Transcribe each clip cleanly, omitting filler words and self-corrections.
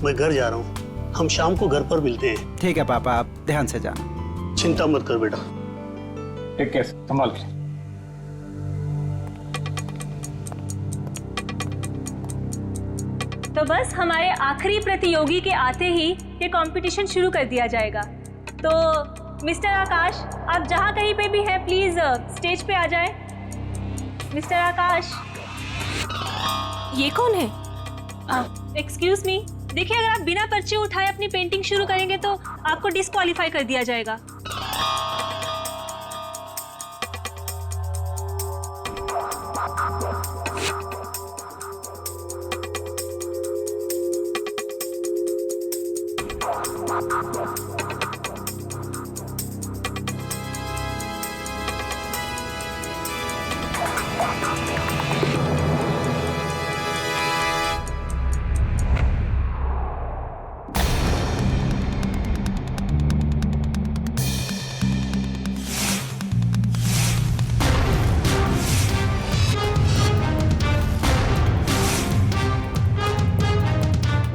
मैं घर जा रहा हूँ, हम शाम को घर पर मिलते हैं। ठीक है पापा, आप ध्यान से जाना। चिंता मत कर बेटा। टेक केयर, संभाल के। तो बस हमारे आखिरी प्रतियोगी के आते ही ये कंपटीशन शुरू कर दिया जाएगा। तो मिस्टर आकाश, आप जहाँ कहीं पे भी हैं प्लीज स्टेज पे आ जाएं। मिस्टर आकाश। ये कौन है? एक्सक्यूज मी, देखिए अगर आप बिना पर्चे उठाए अपनी पेंटिंग शुरू करेंगे तो आपको डिस्क्वालीफाई कर दिया जाएगा।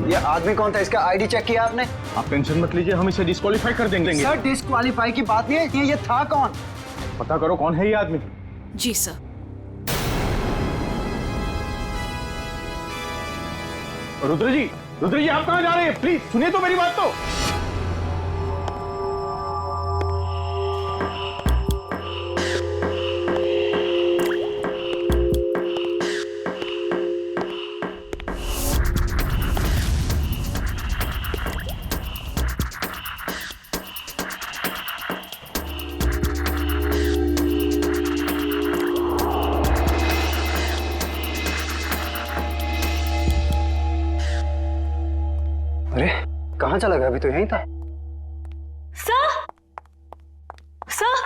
ये आदमी कौन था? इसका आईडी चेक किया आपने? आप टेंशन मत लीजिए, हम इसे डिस्क्वालीफाई कर देंगे। सर डिस्क्वालीफाई की बात नहीं है, ये था कौन? पता करो कौन है ये आदमी। जी सर। रुद्र जी आप कहाँ जा रहे हैं? प्लीज सुनिए तो मेरी बात तो। अरे कहाँ चला गया? अभी तो यहीं था। Sir, sir.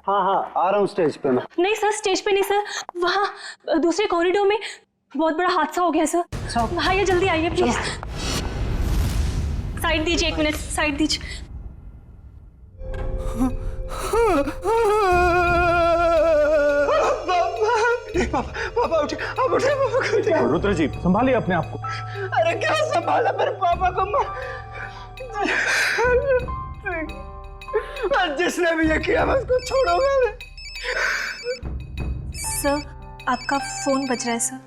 हाँ हाँ, आ रहा हूँ स्टेज पे मैं। नहीं सर, स्टेज पे नहीं सर, वहाँ दूसरे कॉरिडोर में बहुत बड़ा हादसा हो गया सर। आइए जल्दी आइए प्लीज। साइड दीजिए, 1 मिनट साइड दीजिए। पापा उठे, आप उठे, पापा को उठे। रुद्र जी संभालिए अपने आप को। अरे क्या संभाला मेरे पापा को? जिसने भी ये किया मैं उसको छोड़ूंगा नहीं। सर आपका फोन बज रहा है सर।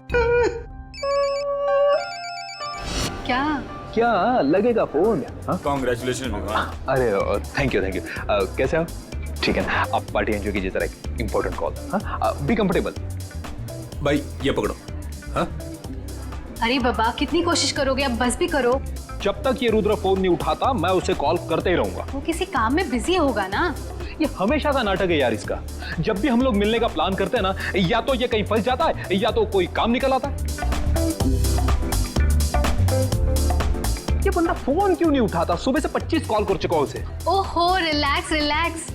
क्या लगेगा फोन? कांग्रेचुलेशन विमान। अरे थैंक यू कैसे हो? ठीक है ना, आप पार्टी एंजॉय कीजिए, जरा एक इंपॉर्टेंट कॉल। हाँ बी कंफर्टेबल। भाई ये पकड़ो। हाँ अरे बाबा कितनी कोशिश करोगे, अब बस भी करो। जब तक ये रुद्र फोन नहीं उठाता मैं उसे कॉल करते ही रहूंगा। वो किसी काम में बिजी होगा ना। ये हमेशा का नाटक है यार इसका। जब भी हम लोग मिलने का प्लान करते हैं ना, या तो ये कहीं फंस जाता है या तो कोई काम निकल आता है। ये बंदा फोन क्यों नहीं उठाता? सुबह से 25 कॉल कर चुका उसे। ओहो रिलैक्स रिलैक्स,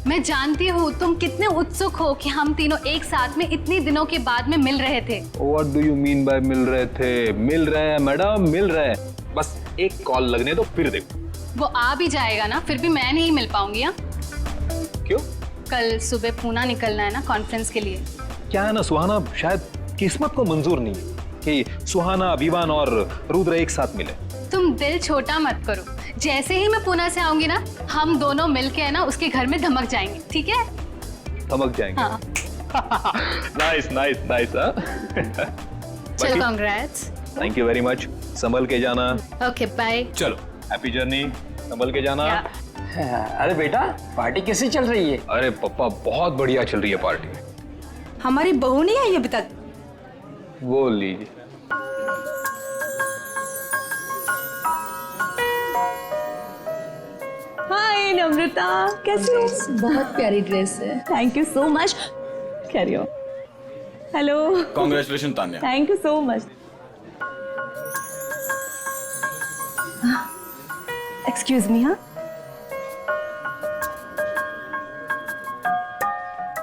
मैं जानती हूँ तुम कितने उत्सुक हो कि हम तीनों एक साथ में इतने दिनों के बाद में मिल रहे थे। What do you mean by मिल रहे थे? मिल रहे हैं मैडम, मिल रहे हैं। बस एक कॉल लगने दो फिर देखो। वो आ भी जाएगा ना, फिर भी मैं नहीं मिल पाऊंगी। हाँ क्यों? कल सुबह पूना निकलना है ना कॉन्फ्रेंस के लिए। क्या है ना सुहाना, शायद किस्मत को मंजूर नहीं है कि सुहाना, विवान और रुद्र एक साथ मिले। तुम दिल छोटा मत करो, जैसे ही मैं पुणे से आऊंगी ना, हम दोनों मिलके है ना उसके घर में धमक जाएंगे, ठीक है? धमक जाएंगे। हाँ। Nice nice nice. चलो congrats. Thank you very much. संभल के जाना। Okay bye. चलो हैप्पी जर्नी। संभल के जाना। अरे बेटा पार्टी कैसी चल रही है? अरे पप्पा बहुत बढ़िया चल रही है पार्टी। हमारी बहू नहीं आई अभी तक। बोल लीजिए। हाय नम्रता, कैसी हो? बहुत प्यारी ड्रेस है। Thank you so much. Carry on. Hello. Congratulation Tanya. Thank you so much. Excuse me. हाँ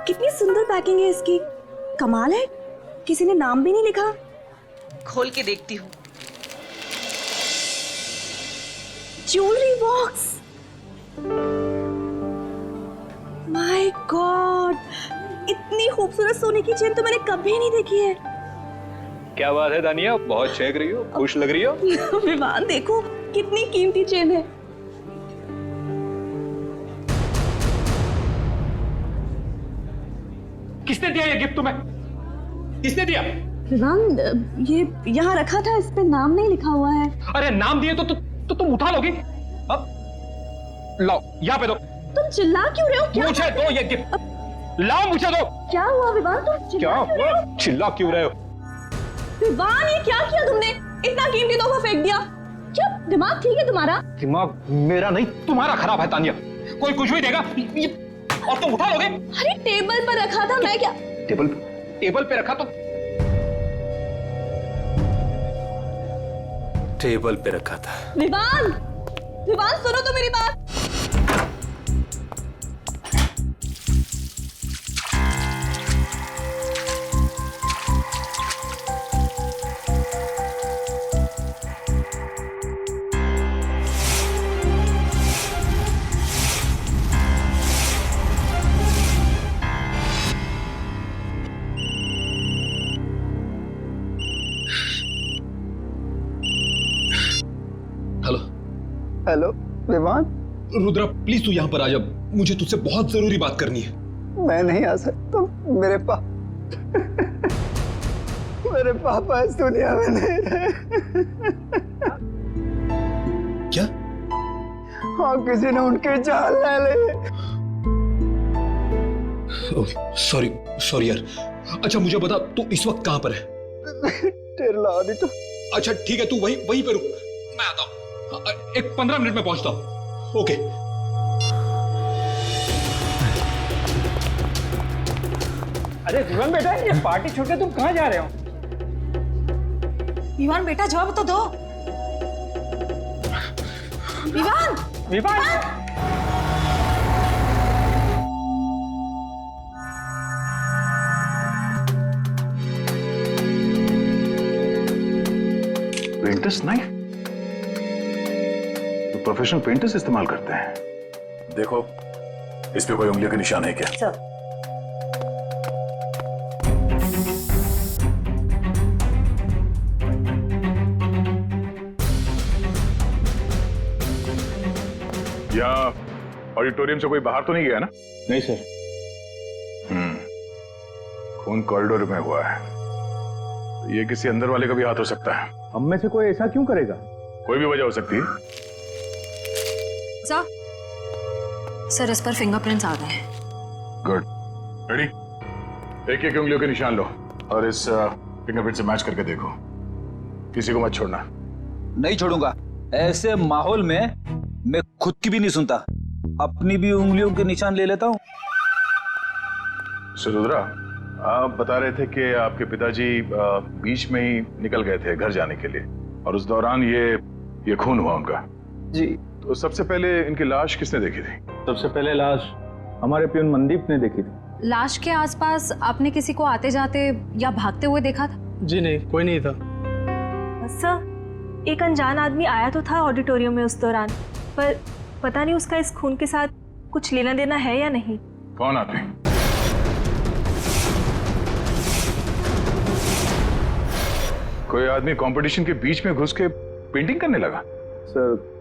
कितनी सुंदर पैकिंग है इसकी, कमाल है। किसी ने नाम भी नहीं लिखा। खोल के देखती हूँ। ज्वेलरी बॉक्स, माय गॉड, इतनी खूबसूरत सोने की चेन तो मैंने कभी नहीं देखी है। क्या बात है दानिया, बहुत चहक रही हो, खुश लग रही हो। विवान देखो कितनी कीमती चेन है। किसने दिया ये गिफ्ट तुम्हें? किसने दिया? विवान ये यहाँ रखा था, इस पे नाम नहीं लिखा हुआ है। अरे नाम दिए तो तुम उठा लोगी। अब लाओ, यहाँ पे दो। तुम चिल्ला क्यों रहे हो? क्या मुझे दो ये गिफ्ट, लाओ मुझे दो। क्या हुआ विवान, तुम क्या चिल्ला क्यों रहे हो? चिल्ला क्यों रहे हो? विवान ये क्या किया तुमने? इतना कीमती तोहफा फेंक दिया। क्या दिमाग ठीक है तुम्हारा? दिमाग मेरा नहीं तुम्हारा खराब है तानिया। कोई कुछ भी देगा और तुम उठा लोगे। अरे टेबल पर रखा था, मैं क्या? टेबल पे रखा तो टेबल पे रखा था। विवान, विवान सुनो तो मेरी बात। Hello hello Vivaan, Rudra please तू यहाँ पर आ जा, मुझे तुझसे बहुत जरूरी बात करनी है। मैं नहीं आ सकता। मेरे पापा इस दुनिया में नहीं रहे। क्या? हाँ, किसी ने उनकी जान ले ली। सॉरी यार। अच्छा मुझे बता, तू इस वक्त कहाँ पर है? टेरला आदि तो। अच्छा ठीक है, तू वहीं पे रुक, मैं आता हूँ। एक 15 मिनट में पहुंचता हूँ। ओके। अरे विवान बेटा, ये पार्टी छोड़ के तुम कहाँ जा रहे हो? विवान बेटा जवाब तो दो। विवान, विवान पेंटर्स नाइफ तो प्रोफेशनल पेंटर्स इस्तेमाल करते हैं। देखो, इस पे कोई उंगलियों के निशान है क्या? सर यहाँ ऑडिटोरियम से कोई बाहर तो नहीं गया ना? नहीं सर। खून कॉरिडोर में हुआ है, तो ये किसी अंदर वाले का भी हाथ हो सकता है। हम में से कोई ऐसा क्यों करेगा? कोई भी वजह हो सकती है। सर इस पर फिंगरप्रिंट्स आ गए हैं। Good, ready? एक एक उंगलियों के निशान लो और इस फिंगरप्रिंट से मैच करके देखो। किसी को मत छोड़ना। नहीं छोड़ूंगा। ऐसे माहौल में मैं खुद की भी नहीं सुनता, अपनी भी उंगलियों के निशान ले लेता हूँ। रुद्रा, आप बता रहे थे कि आपके पिताजी बीच में ही निकल गए थे घर जाने के लिए, और उस दौरान ये खून हुआ उनका। जी। तो सबसे पहले इनकी लाश किसने देखी थी? सबसे पहले लाश हमारे प्यून मनदीप ने देखी थी। लाश के आसपास आपने किसी को आते जाते या भागते हुए देखा था? जी नहीं, कोई नहीं था। सर एक अनजान आदमी आया तो था ऑडिटोरियम में उस दौरान, पर पता नहीं उसका इस खून के साथ कुछ लेना देना है या नहीं। कौन आदमी? कोई आदमी कंपटीशन के बीच में घुस के पेंटिंग करने लगा? सर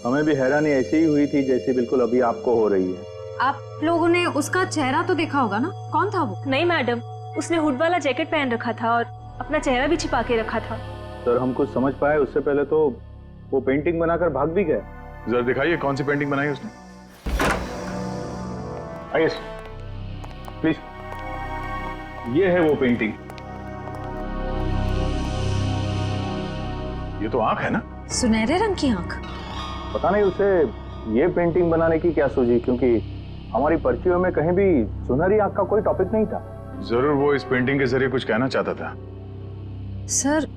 हमें भी हैरानी ऐसी ही हुई थी जैसे बिल्कुल अभी आपको हो रही है। आप लोगों ने उसका चेहरा तो देखा होगा ना, कौन था वो? नहीं मैडम, उसने हुड वाला जैकेट पहन रखा था और अपना चेहरा भी छिपा के रखा था। सर हम कुछ समझ पाए उससे पहले तो वो पेंटिंग बनाकर भाग भी गया। जरा दिखाइए कौन सी पेंटिंग बनाई उसने। आइए प्लीज, ये है वो पेंटिंग। ये तो आंख है ना? सुनहरे रंग की आंख। पता नहीं उसे ये पेंटिंग बनाने की क्या सूझी, क्योंकि हमारी पर्चियों में कहीं भी सुनहरी आंख का कोई टॉपिक नहीं था। जरूर वो इस पेंटिंग के जरिए कुछ कहना चाहता था। सर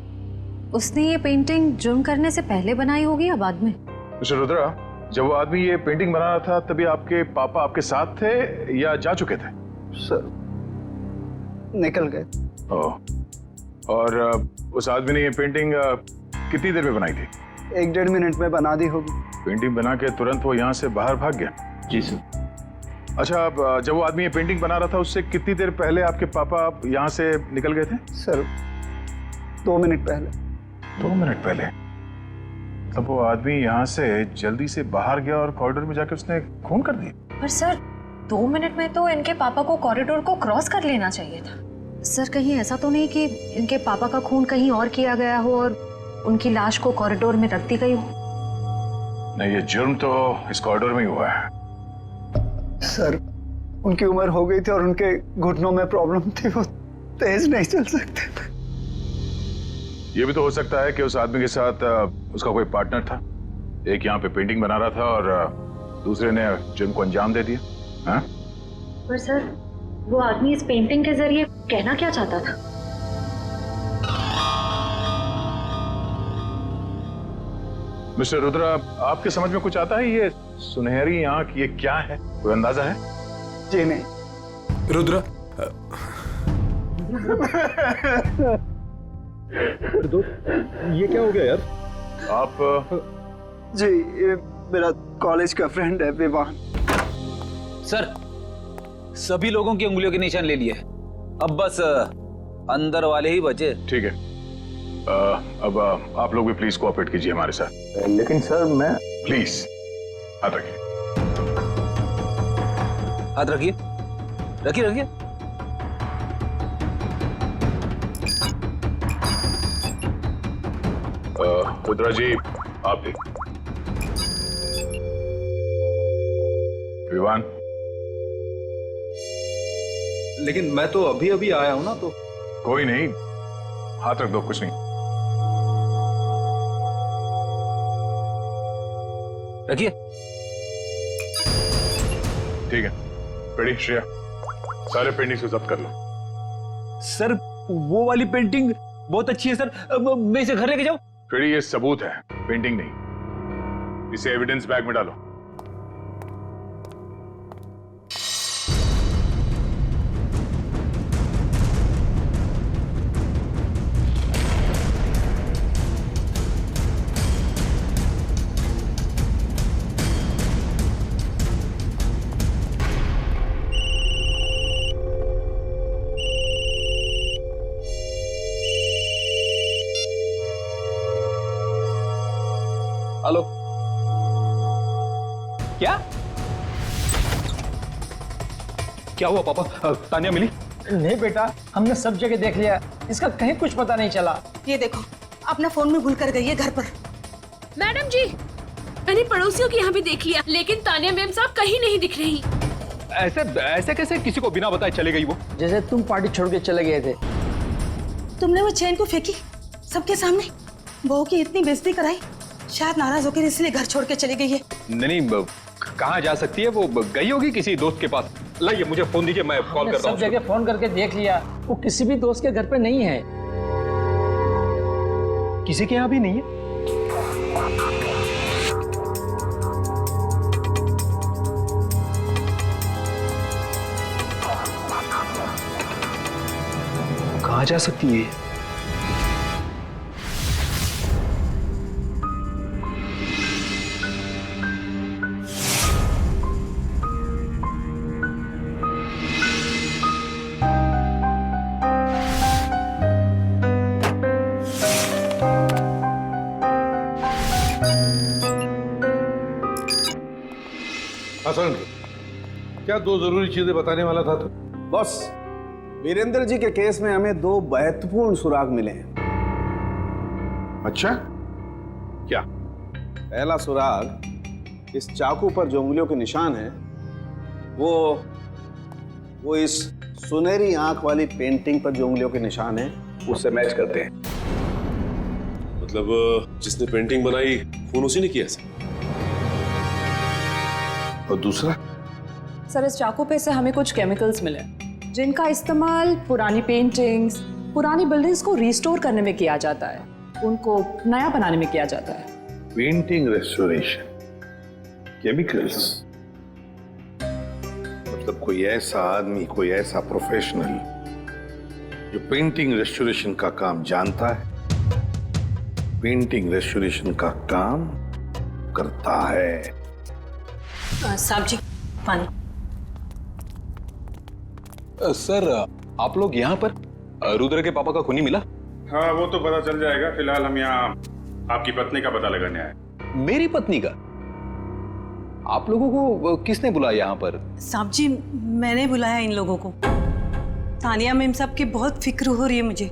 उसने ये पेंटिंग जुर्म करने से पहले बनाई होगी या बाद में? मिस्टर रुद्रा, जब वो आदमी ये पेंटिंग बना रहा था तभी आपके पापा आपके साथ थे या जा चुके थे? सर निकल गए। ओह, और उस आदमी ने ये पेंटिंग कितनी देर में बनाई थी? 1-1.5 मिनट में बना दी होगी। पेंटिंग बना के तुरंत वो यहाँ से बाहर भाग गया? जी सर। अच्छा, अब जब वो आदमी ये पेंटिंग बना रहा था उससे कितनी देर पहले आपके पापा यहाँ से निकल गए थे? सर 2 मिनट पहले। 2 मिनट पहले? तब वो आदमी यहाँ से जल्दी से बाहर गया और कॉरिडोर में जाके उसने खून कर दिया। पर सर 2 मिनट में तो इनके पापा को कॉरिडोर को क्रॉस कर लेना चाहिए था। सर कहीं ऐसा तो नहीं कि इनके पापा का खून कहीं और किया गया हो और उनकी लाश को कॉरिडोर में रख दी गई हो? नहीं, ये जुर्म तो इस कॉरिडोर में ही हुआ है। सर उनकी उम्र हो गई थी और उनके घुटनों में प्रॉब्लम थी, वो तेज नहीं चल सकते थे। ये भी तो हो सकता है कि उस आदमी के साथ उसका कोई पार्टनर था। एक यहाँ पे पेंटिंग बना रहा था और दूसरे ने जुर्म को अंजाम दे दिया। हाँ? पर सर वो आदमी इस पेंटिंग के जरिए कहना क्या चाहता था? मिस्टर रुद्रा, आपके समझ में कुछ आता है? ये सुनहरी आंख ये क्या है, कोई अंदाजा है? जी नहीं। रुद्रा, ये क्या हो गया यार? आप जी ये मेरा कॉलेज का फ्रेंड है विवान। सर सभी लोगों की उंगलियों के निशान ले लिए, अब बस अंदर वाले ही बचे। ठीक है, अब आप लोग भी प्लीज कोऑपरेट कीजिए हमारे साथ। लेकिन सर मैं प्लीज हाथ रखिए। हाथ रखिए, रखिए रखिए। रुद्रा जी आप भी। विवान, लेकिन मैं तो अभी अभी आया हूं ना, तो कोई नहीं, हाथ रख दो, कुछ नहीं। रखिए। ठीक है, रेडी श्रेया, सारे पेंटिंग्स को जब्त कर लो। सर वो वाली पेंटिंग बहुत अच्छी है सर, मैं इसे घर लेके जाऊं? रेडी, ये सबूत है, पेंटिंग नहीं। इसे एविडेंस बैग में डालो। हेलो, क्या क्या हुआ पापा? तानिया मिली? नहीं बेटा, हमने सब जगह देख लिया, इसका कहीं कुछ पता नहीं चला। ये देखो, अपना फोन में भूल कर गई है घर पर। मैडम जी, मैंने पड़ोसियों के यहाँ भी देख लिया, लेकिन तानिया मैम साहब कहीं नहीं दिख रही। ऐसे ऐसे कैसे किसी को बिना बताए चले गई वो? जैसे तुम पार्टी छोड़ के चले गए थे। तुमने वो चेन को फेंकी सबके सामने, बहू की इतनी बेइज्जती कराई, शायद नाराज होकर इसलिए घर छोड़ के चली गई है। नहीं, कहाँ जा सकती है वो? गई होगी किसी दोस्त के पास। लाइए मुझे फोन दीजिए, मैं कॉल करता हूँ। सब जगह फोन करके देख लिया, वो किसी भी दोस्त के घर पे नहीं है। किसी के यहाँ भी नहीं है? कहाँ जा सकती है? क्या 2 जरूरी चीजें बताने वाला था? तो बॉस, वीरेंद्र जी के केस में हमें 2 महत्वपूर्ण सुराग मिले हैं। अच्छा, क्या? पहला सुराग, इस चाकू पर जो उंगलियों के निशान हैं, वो इस सुनहरी आंख वाली पेंटिंग पर जो उंगलियों के निशान हैं उससे मैच करते हैं। मतलब जिसने पेंटिंग बनाई खून उसी ने किया सर? और दूसरा? सर इस चाकू पे से हमें कुछ केमिकल्स मिले जिनका इस्तेमाल पुरानी पेंटिंग्स, पुरानी बिल्डिंग्स को रिस्टोर करने में किया जाता है, उनको नया बनाने में किया जाता है। पेंटिंग रेस्टोरेशन, केमिकल्स, मतलब कोई ऐसा आदमी, कोई ऐसा प्रोफेशनल जो पेंटिंग रेस्टोरेशन का काम जानता है, पेंटिंग रेस्टोरेशन का काम करता है। साहब जी पानी। सर आप लोग यहाँ पर? रुद्र के पापा का खूनी मिला? हाँ वो तो पता चल जाएगा, फिलहाल हम यहाँ आपकी पत्नी का पता लगाने आए। मेरी पत्नी का? आप लोगों को किसने बुलाया यहाँ पर? साहब जी, मैंने बुलाया इन लोगों को। तानिया मैम साहब की बहुत फिक्र हो रही है मुझे।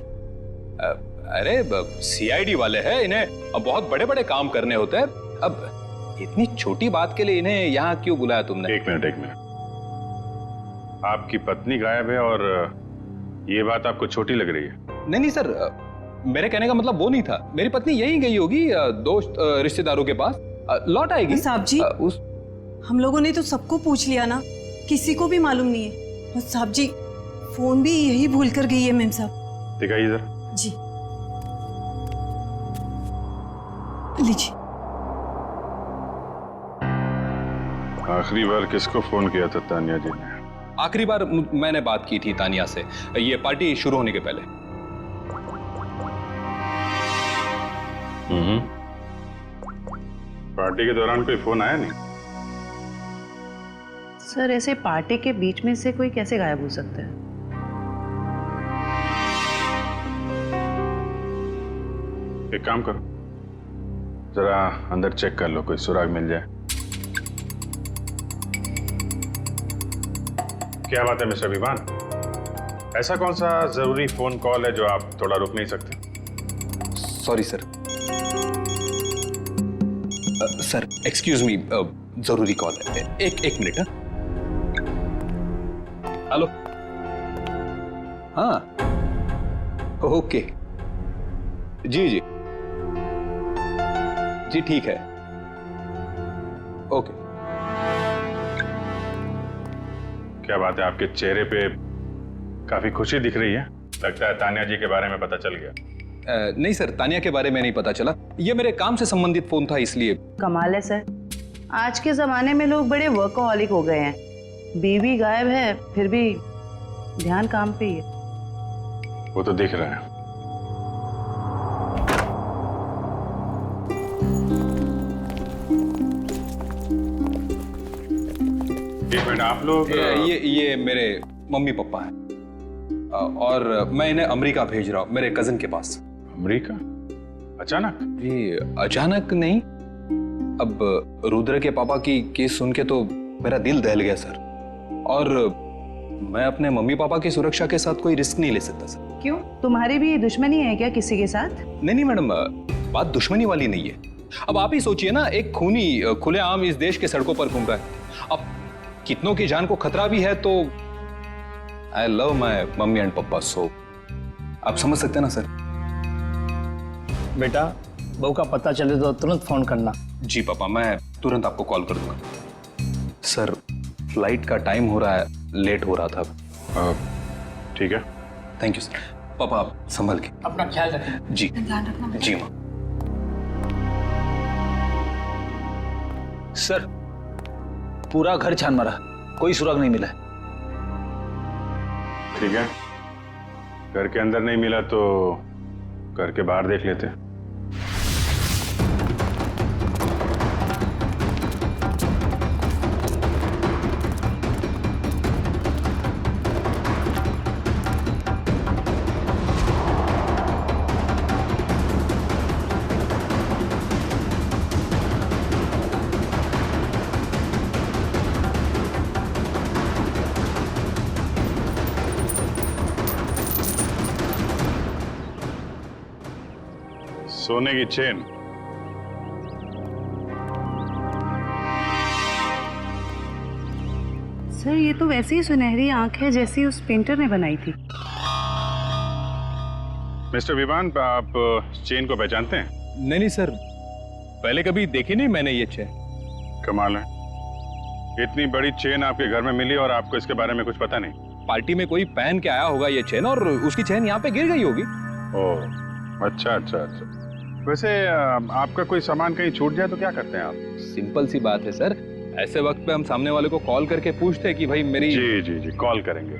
अरे सीआईडी वाले हैं, इन्हें अब बहुत बड़े बड़े काम करने होते हैं। अब इतनी छोटी बात के लिए इन्हें यहाँ क्यों बुलाया तुमने? एक मिनट। आपकी पत्नी गायब है और ये बात आपको छोटी लग रही है? नहीं सर, मेरे कहने का मतलब वो नहीं था। मेरी पत्नी यहीं गई होगी दोस्त रिश्तेदारों के पास, लौट आएगी। साहब जी, हम लोगों ने तो सबको पूछ लिया ना, किसी को भी मालूम नहीं है। और साहब जी, फोन भी यही भूल कर गई है मैम साहब। दिखाइए इधर। जी लीजिए। आखिरी बार किसको फोन किया था तानिया जी ने? आखिरी बार मैंने बात की थी तानिया से, ये पार्टी शुरू होने के पहले। पार्टी के दौरान कोई फोन आया नहीं? सर, ऐसे पार्टी के बीच में से कोई कैसे गायब हो सकता है? एक काम करो, जरा अंदर चेक कर लो, कोई सुराग मिल जाए। क्या बात है मिस्टर विवान, ऐसा कौन सा जरूरी फोन कॉल है जो आप थोड़ा रुक नहीं सकते? Sorry sir. Sir excuse me, जरूरी कॉल है। एक मिनट। हेलो। हाँ ओके, जी ठीक है, ओके। क्या बात है, आपके चेहरे पे काफी खुशी दिख रही है, लगता है तानिया जी के बारे में पता चल गया। नहीं सर, तानिया के बारे में नहीं पता चला, ये मेरे काम से संबंधित फोन था इसलिए। कमाल है सर, आज के जमाने में लोग बड़े वर्कहॉलिक हो गए हैं। बीवी गायब है फिर भी ध्यान काम पे ही है। वो तो दिख रहा है। एक मिनट, आप लोग ये मेरे मम्मी पापा हैं और मैं इन्हें अमेरिका भेज रहा हूँ, मेरे कजिन के पास। अमेरिका? अचानक? जी अचानक नहीं, अब रुद्र के पापा की केस सुन के तो मेरा दिल दहल गया सर, और मैं अपने मम्मी पापा की सुरक्षा के साथ कोई रिस्क नहीं ले सकता सर। क्यों, तुम्हारी भी दुश्मनी है क्या किसी के साथ? नहीं मैडम, बात दुश्मनी वाली नहीं है। अब आप ही सोचिए ना, एक खूनी खुलेआम इस देश के सड़कों पर घूम रहा है, अब कितनों की जान को खतरा भी है, तो I love my mummy and पापा, सो आप समझ सकते हैं ना सर। बेटा, बहू का पता चले तो तुरंत फोन करना। जी पापा, मैं तुरंत आपको कॉल कर दूंगा। सर फ्लाइट का टाइम हो रहा है, लेट हो रहा था। ठीक है, थैंक यू सर। पापा आप संभल के अपना ख्याल रखें। जी जी माँ। सर पूरा घर छान मारा, कोई सुराग नहीं मिला। ठीक है, घर के अंदर नहीं मिला तो घर के बाहर देख लेते। सोने की चेन। सर ये तो वैसी ही सुनहरी आंख है जैसी उस पेंटर ने बनाई थी। मिस्टर विवान, आप चेन को पहचानते हैं? नहीं सर, पहले कभी देखी नहीं मैंने ये चेन। कमाल है, इतनी बड़ी चेन आपके घर में मिली और आपको इसके बारे में कुछ पता नहीं? पार्टी में कोई पहन के आया होगा ये चेन और उसकी चेन यहाँ पे गिर गई होगी। ओह अच्छा। वैसे आपका कोई सामान कहीं छूट जाए तो क्या करते हैं आप? सिंपल सी बात है सर, ऐसे वक्त पे हम सामने वाले को कॉल करके पूछते हैं कि भाई मेरी। जी कॉल करेंगे।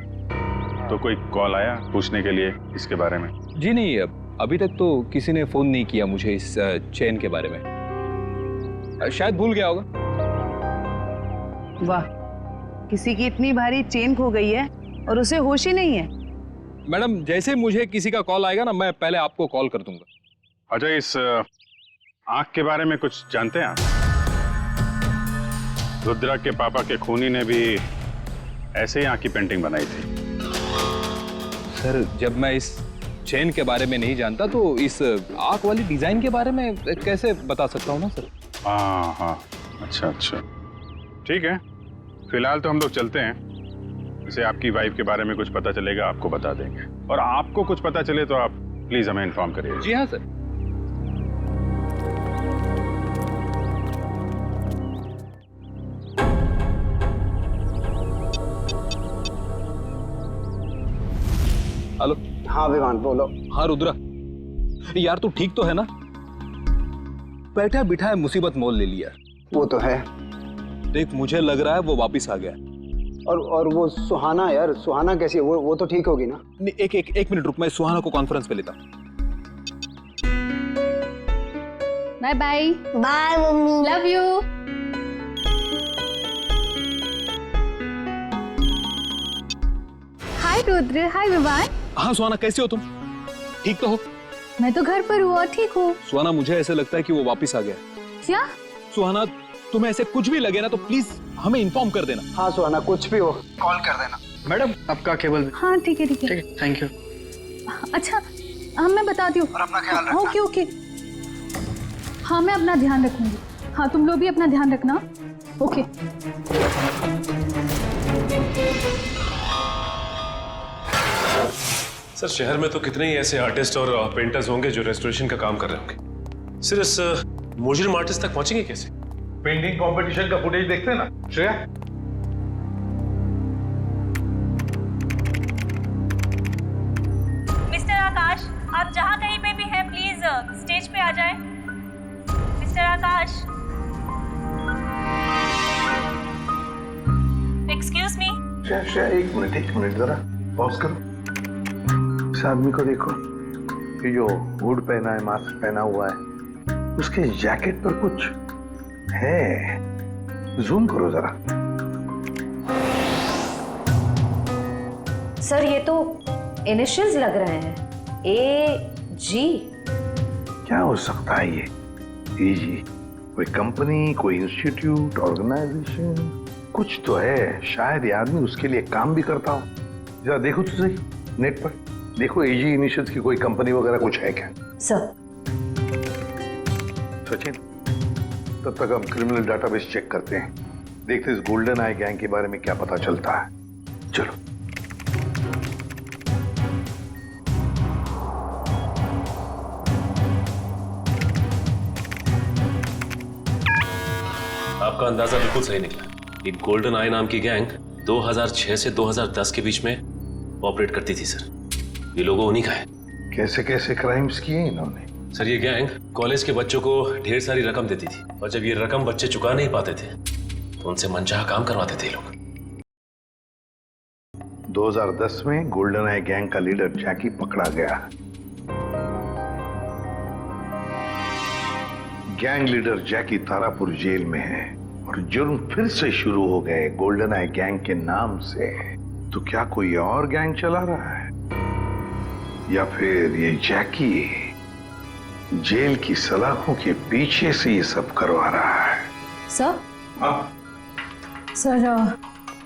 तो कोई कॉल आया पूछने के लिए इसके बारे में? जी नहीं, अभी तक तो किसी ने फोन नहीं किया मुझे इस चेन के बारे में, शायद भूल गया होगा। वाह, किसी की इतनी भारी चेन खो गई है और उसे होश ही नहीं है। मैडम जैसे मुझे किसी का कॉल आएगा ना, मैं पहले आपको कॉल कर दूंगा। अच्छा, इस आंख के बारे में कुछ जानते हैं आप? रुद्रा के पापा के खूनी ने भी ऐसे ही आंख की पेंटिंग बनाई थी। सर जब मैं इस चेन के बारे में नहीं जानता तो इस आंख वाली डिजाइन के बारे में कैसे बता सकता हूँ ना सर। हाँ हाँ, अच्छा अच्छा, ठीक है। फिलहाल तो हम लोग चलते हैं। जैसे आपकी वाइफ के बारे में कुछ पता चलेगा आपको बता देंगे, और आपको कुछ पता चले तो आप प्लीज हमें इन्फॉर्म करिए। जी हाँ सर। हेलो। हाँ विमान बोलो। हाँ रुद्रा, यार तू ठीक तो है ना? बैठा बिठा मुसीबत मोल ले लिया। वो तो है। देख मुझे लग रहा है वो वापिस आ गया। और वो सुहाना, यार सुहाना कैसी है? वो तो ठीक होगी ना? एक मिनट रुक, मैं सुहाना को कॉन्फ्रेंस पे लेता। Bye bye. Bye mummy. Love you. Hi Rudra. Hi Vivaan. हाँ सुहाना, कैसे हो तुम? ठीक तो हो? मैं तो घर पर हूँ और ठीक हूँ। सुहाना मुझे ऐसे लगता है कि वो वापिस आ गया। क्या? सुहाना तुम्हें ऐसे कुछ भी लगे ना तो प्लीज हमें इन्फॉर्म कर देना। हाँ सुहाना, कुछ भी हो कॉल कर देना। मैडम आपका केबल। हाँ ठीक है ठीक है। Thank you. अच्छा हाँ मैं बताती हूँ। और अपना ख्याल रखना। Okay okay. हाँ मैं अपना ध्यान रखूंगी। हाँ तुम लोग भी अपना ध्यान रखना। ओके। सर शहर में तो कितने ही ऐसे आर्टिस्ट और पेंटर्स होंगे जो रेस्टोरेशन का काम कर रहे होंगे। सिर्फ इस मुजरिम आर्टिस्ट तक पहुंचेंगे कैसे? पेंटिंग कंपटीशन का फुटेज देखते हैं ना श्रेया? मिस्टर आकाश, आप जहाँ कहीं पे भी हैं प्लीज स्टेज पे आ जाएं। Mister Akash. Excuse me. Shreya एक मिनट जरा पॉज करो। इस आदमी को देखो, ये जो हुड पहना है, मास्क पहना हुआ है, उसके जैकेट पर कुछ है। जूम करो जरा। सर ये तो इनिशियल्स लग रहे हैं, AG। क्या हो सकता है ये? AG? कोई कंपनी, कोई इंस्टीट्यूट, ऑर्गेनाइजेशन, कुछ तो है। शायद ये आदमी उसके लिए काम भी करता हो। जरा देखो तो सही नेट पर, देखो AG इनिशियल्स की कोई कंपनी वगैरह कुछ है क्या? सर सचिन, तब तक हम क्रिमिनल डाटाबेस चेक करते हैं, देखते इस गोल्डन आई गैंग के बारे में क्या पता चलता है। चलो। आपका अंदाजा बिल्कुल सही निकला। ये गोल्डन आई नाम की गैंग 2006 से 2010 के बीच में ऑपरेट करती थी सर। ये लोगों उन्हीं का है। कैसे कैसे क्राइम्स किए इन्होंने? सर ये गैंग कॉलेज के बच्चों को ढेर सारी रकम देती थी, और जब ये रकम बच्चे चुका नहीं पाते थे तो उनसे मनचाहा काम करवाते थे लोग। 2010 में गोल्डन आई गैंग का लीडर जैकी पकड़ा गया। गैंग लीडर जैकी तारापुर जेल में है और जुर्म फिर से शुरू हो गए गोल्डन आई गैंग के नाम से। तो क्या कोई और गैंग चला रहा है, या फिर ये जैकी जेल की सलाखों के पीछे से ये सब करवा रहा है? सर। सर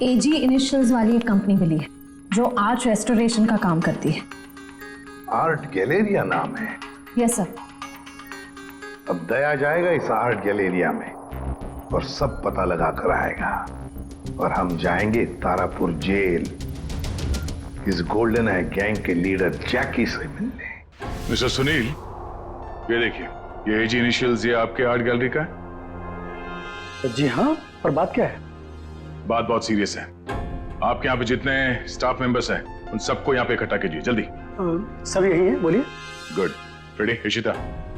AG इनिशियल्स वाली एक कंपनी मिली है जो आर्ट रेस्टोरेशन का काम करती है। आर्ट गैलेरिया नाम है? Yes sir. अब दया जाएगा इस आर्ट गैलेरिया में और सब पता लगा कर आएगा, और हम जाएंगे तारापुर जेल इस गोल्डन आई गैंग के लीडर जैकी से मिलने। मिस्टर सुनील, ये देखिए, ये AG इनिशियल्स ये आपके आर्ट गैलरी का है? जी हाँ, पर बात क्या है? बात बहुत सीरियस है। आपके यहाँ पे जितने स्टाफ मेंबर्स हैं उन सबको यहाँ पे इकट्ठा कीजिए जल्दी। सब यही है, बोलिए। गुड। रेडी? इशिता,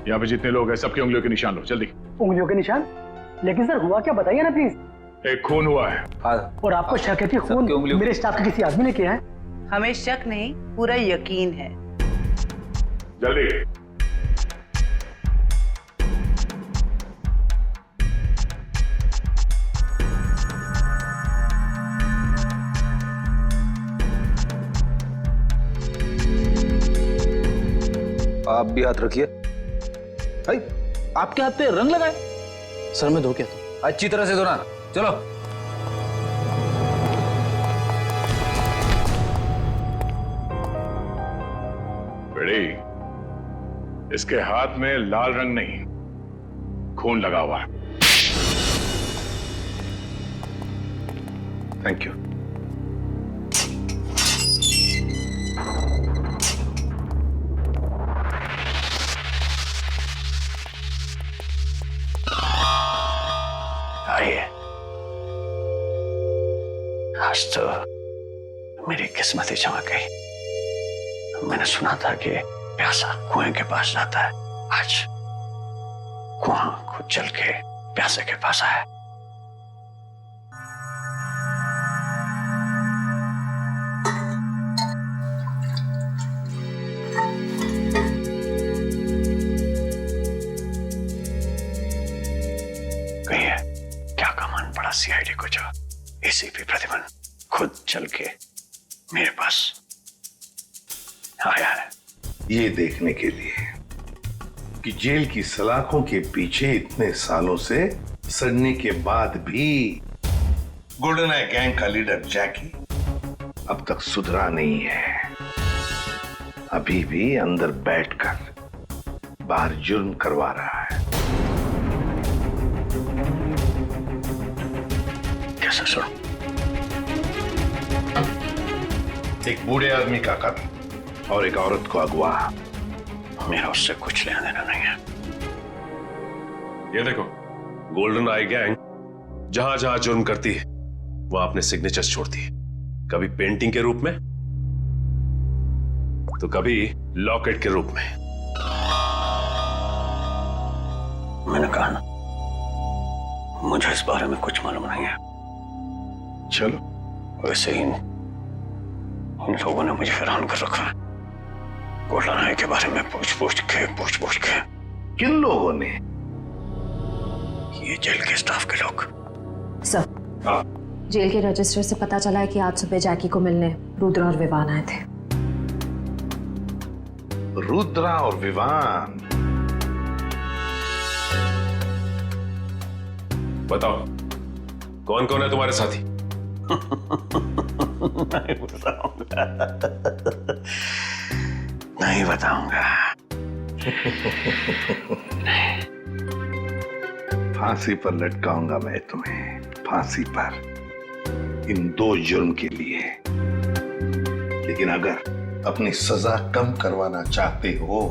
यहाँ पे जितने लोग हैं सबकी उंगलियों के निशान लो जल्दी। उंगलियों के निशान? लेकिन सर हुआ क्या, बताइए ना प्लीज। एक खून हुआ है। और आपको शक है कि खून मेरे स्टाफ के किसी आदमी ने किया है? हमें शक नहीं, पूरा यकीन है। जल्दी। आप भी हाथ रखिए। भाई आपके हाथ पे रंग लगाए। सर मैं धो के आता हूं। अच्छी तरह से धोना। चलो। बेड़ी, इसके हाथ में लाल रंग नहीं, खून लगा हुआ है। Thank you. आइए, आज तो मेरी किस्मत ही चमक गई। मैंने सुना था कि प्यासा कुएं के पास जाता है, आज कुआं खुद चल के प्यासे के पास आया। कहिए क्या कमान पड़ा सीआईडी को जो एसीपी प्रतिमन खुद चल के मेरे पास आया है? ये देखने के लिए कि जेल की सलाखों के पीछे इतने सालों से सड़ने के बाद भी गोल्डन आई गैंग का लीडर जैकी अब तक सुधरा नहीं है। अभी भी अंदर बैठकर बाहर जुर्म करवा रहा है। कैसा सुनो? एक बूढ़े आदमी का कत्ल और एक औरत को अगवा। मेरा उससे कुछ लेना देना नहीं है। ये देखो, गोल्डन आई गैंग जहां जहां जुर्म करती है वहां अपने सिग्नेचर्स छोड़ती है, कभी पेंटिंग के रूप में तो कभी लॉकेट के रूप में। मैंने कहा ना, मुझे इस बारे में कुछ मालूम नहीं है। चलो। वैसे ही इन लोगों ने मुझे हैरान कर रखा है। गोल्डन आई के बारे में पूछ पूछ के। किन लोगों ने? ये जेल के स्टाफ के लोग। सर, जेल के रजिस्टर से पता चला है कि आज सुबह जैकी को मिलने रुद्रा और विवान आए थे। रुद्रा और विवान? बताओ कौन कौन है तुम्हारे साथी? नहीं बताऊंगा। फांसी पर लटकाऊंगा मैं तुम्हें, फांसी पर, इन 2 जुर्म के लिए। लेकिन अगर अपनी सजा कम करवाना चाहते हो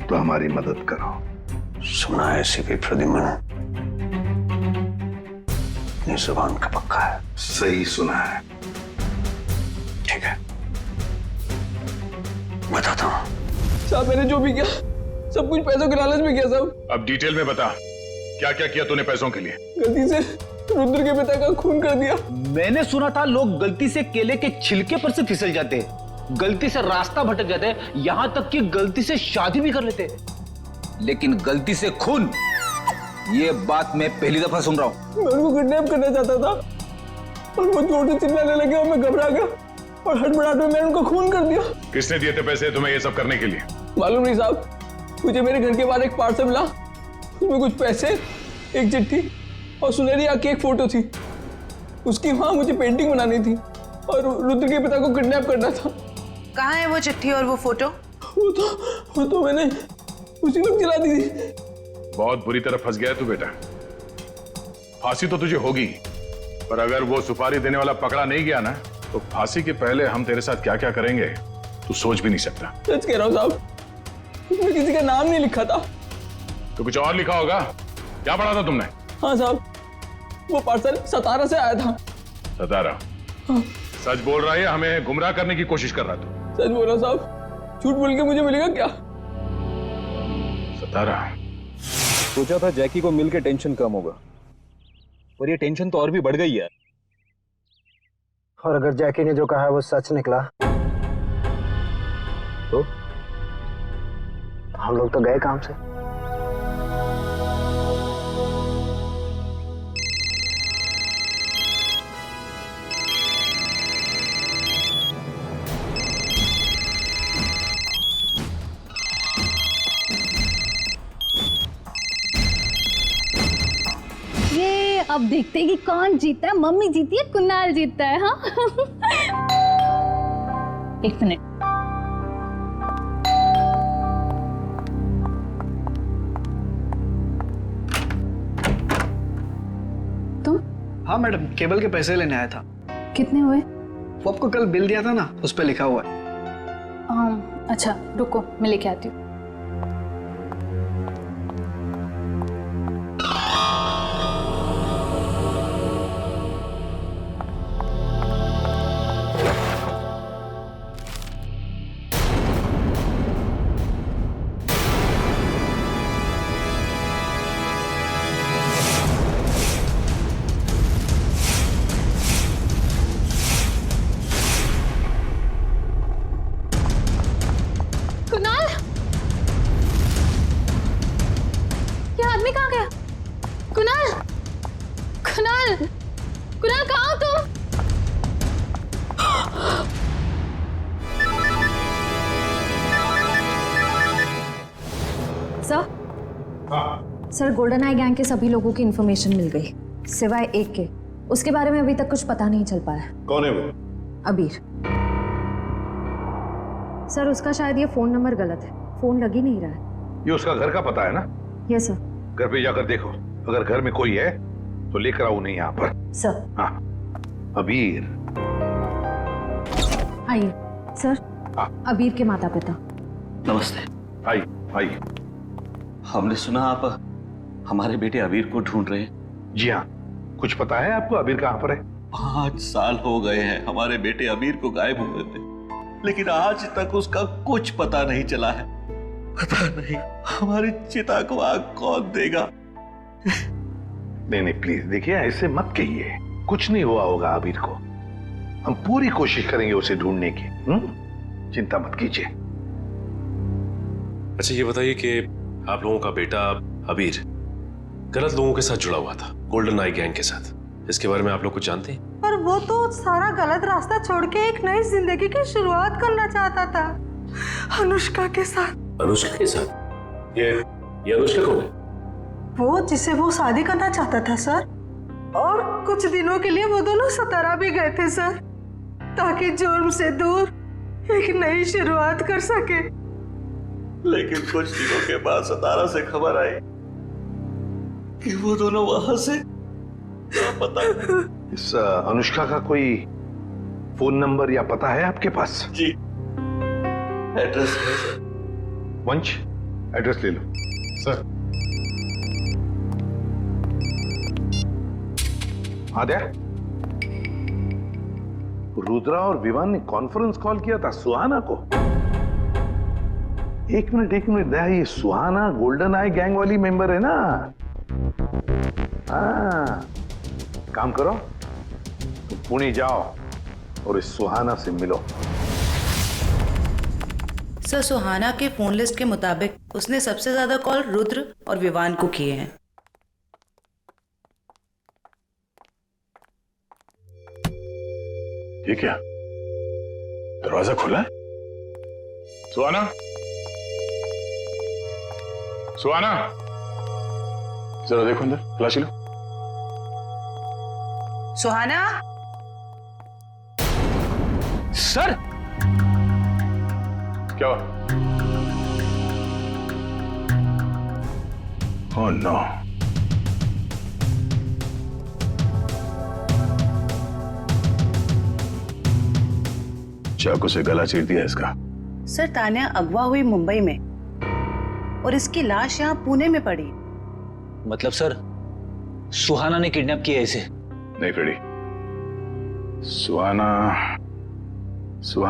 तो हमारी मदद करो। सुना है एसीपी प्रद्युमन अपनी जुबान का पक्का है। सही सुना है। ठीक है, बताता हूँ। साहब मैंने जो भी किया सब कुछ पैसों के लालच में किया साहब। अब डिटेल में बता, क्या क्या किया तूने पैसों के लिए? गलती से रुद्र के पिता का खून कर दिया। मैंने सुना था लोग गलती से केले के छिलके पर से फिसल जाते हैं, गलती से रास्ता भटक जाते हैं, यहां तक कि गलती से शादी भी कर लेते हैं। लेकिन गलती से खून, ये बात मैं पहली दफा सुन रहा हूं। मैं उनको किडनैप करना चाहता था और वो जोर से चिल्लाने लगे और मैं घबरा गया और हड़बड़ाहट में मैंने उनको खून कर दिया। किसने दिए थे पैसे तुम्हें ये सब करने के लिए? मालूम नहीं साहब, मुझे मेरे घर के बाहर एक पार्सल मिला, उसमें कुछ पैसे, एक चिट्ठी और सुनहरी आंख की एक फोटो थी। उसकी वहां मुझे पेंटिंग बनानी थी और रुद्र के पिता को किडनैप करना था। कहाँ है वो चिट्ठी और वो फोटो? वो तो मैंने उसी वक्त जला दी थी। बहुत बुरी तरह फंस गया है तू बेटा। फांसी तो तुझे होगी, पर अगर वो सुपारी देने वाला पकड़ा नहीं गया ना, तो फांसी के पहले हम तेरे साथ क्या क्या करेंगे तू सोच भी नहीं सकता। सच कह रहा हूँ साहब, उसमें किसी का नाम नहीं लिखा था। तो कुछ और लिखा होगा। क्या पढ़ा था तुमने? हाँ साहब, वो पार्सल सतारा से आया था। सतारा? हाँ। सच बोल रहा है, हमें गुमराह करने की कोशिश कर रहा तू? सच बोल रहा साहब, झूठ बोल के मुझे मिलेगा क्या? सतारा? सोचा था जैकी को मिलके टेंशन कम होगा, और ये टेंशन तो और भी बढ़ गई है। और अगर जैकी ने जो कहा है वो सच निकला तो हम लोग तो गए काम से। अब देखते हैं कि कौन जीता है, मम्मी जीती है कुणाल जीता है। हाँ एक मिनट। तुम? हाँ मैडम, केबल के पैसे लेने आया था। कितने हुए? वो आपको कल बिल दिया था ना, उस पर लिखा हुआ है। अच्छा रुको, मैं लेके आती हूँ। कुणाल कहाँ हो तुम? सर गोल्डन आई गैंग के सभी लोगों की इंफॉर्मेशन मिल गई, सिवाय एक के। उसके बारे में अभी तक कुछ पता नहीं चल पाया। कौन है वो? अबीर। सर उसका शायद ये फोन नंबर गलत है, फोन लग ही नहीं रहा है। ये उसका घर का पता है ना? Yes sir. घर पे जाकर देखो, अगर घर में कोई है तो लेकर आओ नहीं यहाँ पर। सर। हाँ अबीर। आइए सर। हाँ। अबीर के माता पिता। नमस्ते। आई आई। हमने सुना आप हमारे बेटे अबीर को ढूंढ रहे हैं। जी हाँ, कुछ पता है आपको अबीर कहाँ पर है? 5 साल हो गए हैं हमारे बेटे अबीर को गायब हुए थे, लेकिन आज तक उसका कुछ पता नहीं चला है। पता नहीं हमारी चिता को आग कौन देगा। नहीं प्लीज देखिए, ऐसे मत कहिए, कुछ नहीं हुआ होगा अबीर को। हम पूरी कोशिश करेंगे उसे ढूंढने की। चिंता मत कीजिए। अच्छा ये बताइए कि आप लोगों का बेटा अबीर गलत लोगों के साथ जुड़ा हुआ था, गोल्डन आई गैंग के साथ, इसके बारे में आप लोग कुछ जानते हैं? पर वो तो सारा गलत रास्ता छोड़ के एक नई जिंदगी की शुरुआत करना चाहता था अनुष्का के साथ। अनुष्का के साथ? ये अनुष्का कौन है? वो जिसे वो शादी करना चाहता था सर, और कुछ दिनों के लिए वो दोनों सतारा भी गए थे सर, ताकि जुर्म से दूर एक नई शुरुआत कर सके। लेकिन कुछ दिनों के बाद सतारा से खबर आई कि वो दोनों वहां से पता। इस अनुष्का का कोई फोन नंबर या पता है आपके पास? जी एड्रेस है सर। वंश एड्रेस ले लो। सर। आद्या, रुद्रा और विवान ने कॉन्फ्रेंस कॉल किया था सुहाना को। एक मिनट दया, ये सुहाना गोल्डन आई गैंग वाली मेंबर है ना? हाँ, काम करो, तुम पुणे जाओ और इस सुहाना से मिलो। सर सुहाना के फोन लिस्ट के मुताबिक उसने सबसे ज्यादा कॉल रुद्र और विवान को किए हैं। ये क्या, दरवाजा खुला है? सुहाना, सुहाना, जरा देखो अंदर, तलाशी लो। सुहाना। सर क्या हुआ? Oh no. चाकू से गला चीर दिया इसका। सर तान्या अगवा हुई मुंबई में और इसकी लाश यहाँ पुणे में पड़ी। मतलब सर सुहाना ने किडनैप किया इसे? नहीं फ्रेडी, सुहाना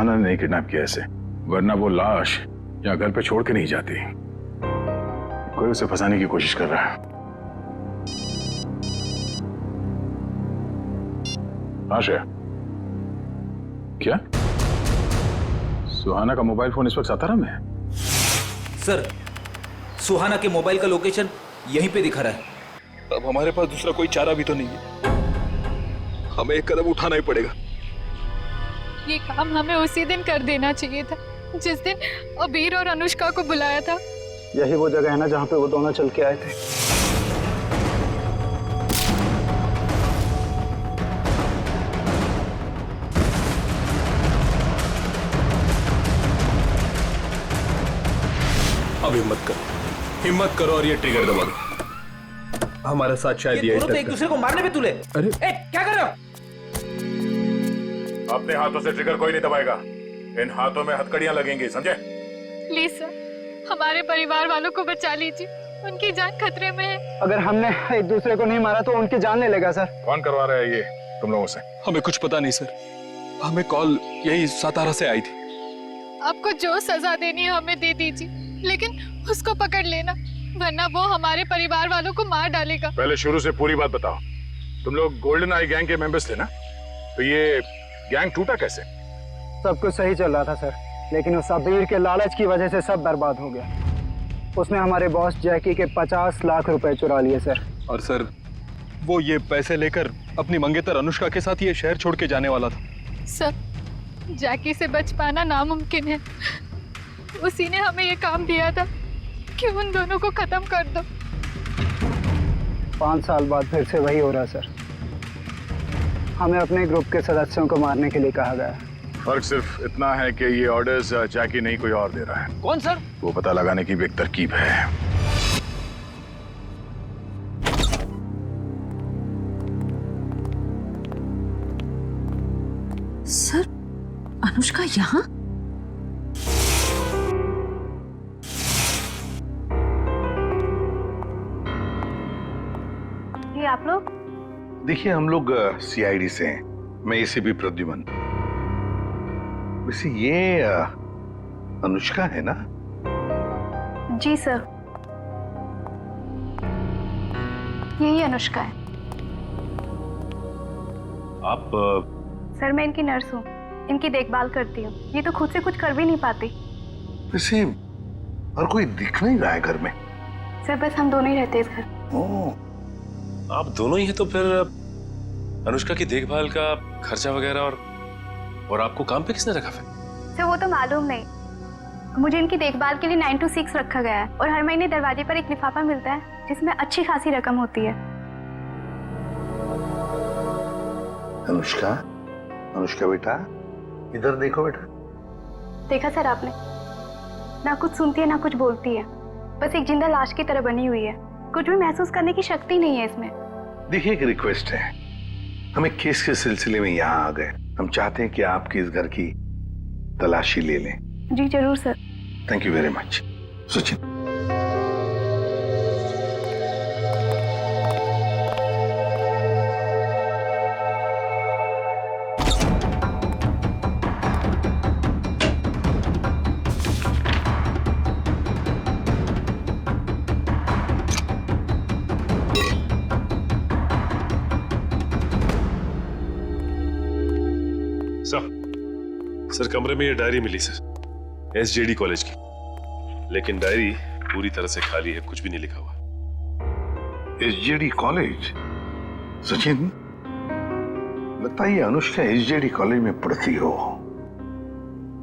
ने नहीं किडनैप किया इसे, वरना वो लाश यहाँ घर पे छोड़ के नहीं जाती। कोई उसे फंसाने की कोशिश कर रहा है। हाँ श्रेया, क्या सुहाना का मोबाइल फोन इस वक्त सातारा में है? सर सुहाना के मोबाइल का लोकेशन यहीं पे दिखा रहा है। अब हमारे पास दूसरा कोई चारा भी तो नहीं है, हमें एक कदम उठाना ही पड़ेगा। ये काम हमें उसी दिन कर देना चाहिए था जिस दिन अबीर और अनुष्का को बुलाया था। यही वो जगह है ना जहाँ पे वो दोनों चल के आए थे। अब हिम्मत करो और ये ट्रिगर दबा दो। हमारे साथ शायद ये दोनों तो एक दूसरे को मारने पे तुले। अरे क्या कर रहे हो? अपने हाथों से ट्रिगर कोई नहीं दबाएगा, इन हाथों में हथकड़ियां लगेंगी, समझे? प्लीज सर, हमारे परिवार वालों को बचा लीजिए, उनकी जान खतरे में है। अगर हमने एक दूसरे को नहीं मारा तो उनकी जान ले लेगा सर। कौन करवा रहा है ये तुम लोगों से? हमें कुछ पता नहीं सर, हमें कॉल यही सातारा से आई थी। आपको जो सजा देनी है हमें दे दीजिए, लेकिन उसको पकड़ लेना, वरना वो हमारे परिवार वालों को मार डालेगा। पहले शुरू से पूरी बात बताओ। तुम लोग गोल्डन आई गैंग के मेंबर्स थे ना? तो ये गैंग टूटा कैसे? सब कुछ सही चल रहा था सर, लेकिन उस अबीर के लालच की वजह से सब बर्बाद हो गया। उसने हमारे बॉस जैकी के 50 लाख रुपए चुरा लिए सर। और सर वो ये पैसे लेकर अपनी मंगेतर अनुष्का के साथ ये शहर छोड़ के जाने वाला था। सर, जैकी से बच पाना नामुमकिन है। उसी ने हमें ये काम दिया था कि उन दोनों को खत्म कर दो। 5 साल बाद फिर से वही हो रहा है सर। हमें अपने ग्रुप के सदस्यों को मारने के लिए कहा गया है। फर्क सिर्फ इतना है कि ये ऑर्डर्स जैकी नहीं कोई और दे रहा है। कौन सर? वो पता लगाने की भी एक तरकीब है। सर, अनुष्का यहाँ? ये आप लोग? देखिए, हम लोग सीआईडी से हैं। मैं एसीपी प्रद्युमन। वैसे ये अनुष्का है ना? जी सर, यही अनुष्का है। आप सर, मैं इनकी नर्स हूँ, इनकी देखभाल करती हूँ। ये तो खुद से कुछ कर भी नहीं पाती। वैसे और कोई दिख नहीं रहा है घर में। सर, बस हम दोनों ही रहते हैं इस घर। ओह, आप दोनों ही हैं, तो फिर अनुष्का की देखभाल का खर्चा वगैरह और आपको काम पे किसने रखा फिर? सर, वो तो मालूम नहीं। मुझे इनकी देखभाल के लिए 9 to 6 रखा गया है और हर महीने दरवाजे पर एक लिफाफा मिलता है जिसमें अच्छी खासी रकम होती है। अनुष्का, अनुष्का बेटा, इधर देखो बेटा। देखा सर आपने? ना कुछ सुनती है ना कुछ बोलती है, बस एक जिंदा लाश की तरह बनी हुई है। कुछ भी महसूस करने की शक्ति नहीं है इसमें। देखिए, एक रिक्वेस्ट है, हम एक केस के सिलसिले में यहाँ आ गए। हम चाहते हैं कि आपके इस घर की तलाशी ले लें। जी जरूर sir. Thank you very much. Sachin, sir, कमरे में ये डायरी मिली सर, एसजेडी कॉलेज की, लेकिन डायरी पूरी तरह से खाली है, कुछ भी नहीं लिखा हुआ। SJD college? सचिन, लगता है ये अनुष्का एसजेडी कॉलेज में पढ़ती हो,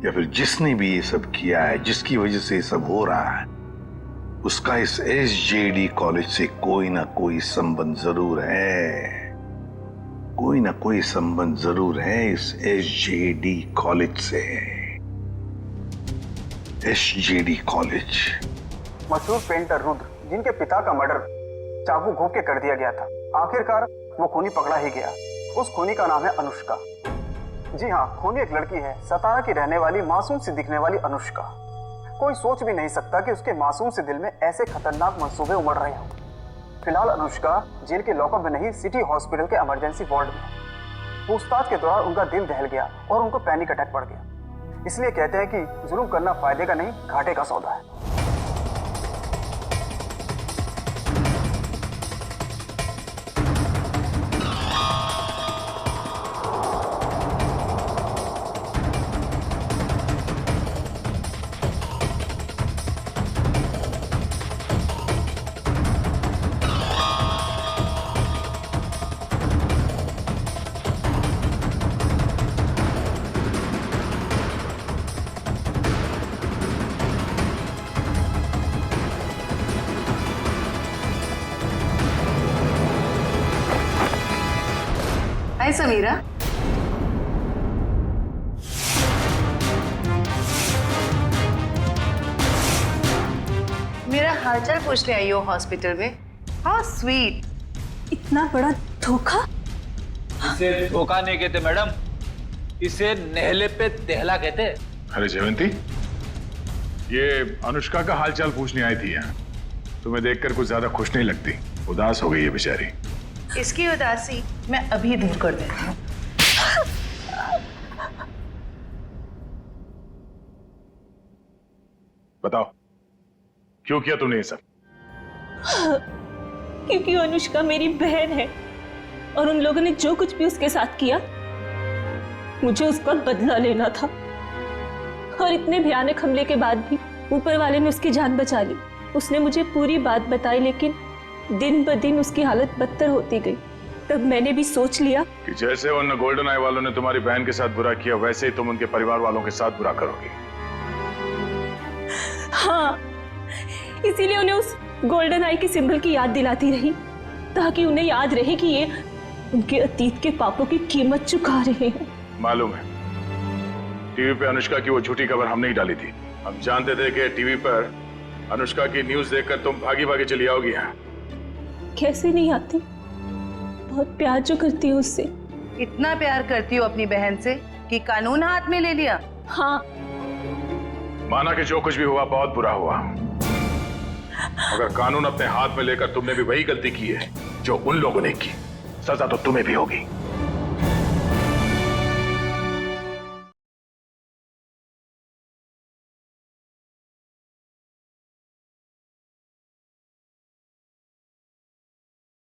या फिर जिसने भी ये सब किया है, जिसकी वजह से ये सब हो रहा है, उसका इस एसजेडी कॉलेज से कोई ना कोई संबंध जरूर है। कोई ना कोई संबंध जरूर है इस एसजेडी कॉलेज से। SJD college. मशहूर पेंटर रुद्र, जिनके पिता का मर्डर चाकू घोंप के कर दिया गया था, आखिरकार वो खूनी पकड़ा ही गया। उस खूनी का नाम है अनुष्का। जी हाँ, खूनी एक लड़की है, सतारा की रहने वाली, मासूम सी दिखने वाली अनुष्का। कोई सोच भी नहीं सकता कि उसके मासूम से दिल में ऐसे खतरनाक मंसूबे उमड़ रहे हों। फिलहाल अनुष्का जेल के लॉकअप में नहीं, सिटी हॉस्पिटल के इमरजेंसी वार्ड में। पूछताछ के दौरान उनका दिल दहल गया और उनको पैनिक अटैक पड़ गया। इसलिए कहते हैं कि जुल्म करना फायदे का नहीं, घाटे का सौदा है। हाय समीरा। हालचाल पूछने आई हो हॉस्पिटल में? How sweet. इतना बड़ा धोखा। इसे धोखा नहीं कहते मैडम, इसे नहले पे दहला कहते। अरे जयवंती, ये अनुष्का का हालचाल पूछने आई थी यहाँ। तुम्हें देखकर कुछ ज्यादा खुश नहीं लगती, उदास हो गई है बेचारी। इसकी उदासी मैं अभी दूर कर देती हूँ। बताओ क्यों किया तुमने ये सब? क्योंकि अनुष्का मेरी बहन है और उन लोगों ने जो कुछ भी उसके साथ किया, मुझे उसका बदला लेना था। और इतने भयानक हमले के बाद भी ऊपर वाले ने उसकी जान बचा ली। उसने मुझे पूरी बात बताई, लेकिन दिन ब दिन उसकी हालत बदतर होती गई। तब मैंने भी सोच लिया कि जैसे उन गोल्डन आई वालों ने तुम्हारी बहन के साथ बुरा किया, वैसे ही तुम उनके परिवार वालों के साथ बुरा करोगी। हाँ, इसीलिए उन्हें उस गोल्डन आई के सिंबल की याद दिलाती रही, ताकि उन्हें याद रहे कि ये उनके अतीत के पापों की कीमत चुका रहे हैं। मालूम है, टीवी पे अनुष्का की वो झूठी खबर हमने ही डाली थी। हम जानते थे कि टीवी पर अनुष्का की न्यूज देखकर तुम भागी भागी चली आओगी यहाँ। कैसे नहीं आती, बहुत प्यार जो करती हूँ उससे। इतना प्यार करती हो अपनी बहन से कि कानून हाथ में ले लिया? हाँ। माना कि जो कुछ भी हुआ बहुत बुरा हुआ, मगर कानून अपने हाथ में लेकर तुमने भी वही गलती की है जो उन लोगों ने की। सजा तो तुम्हें भी होगी।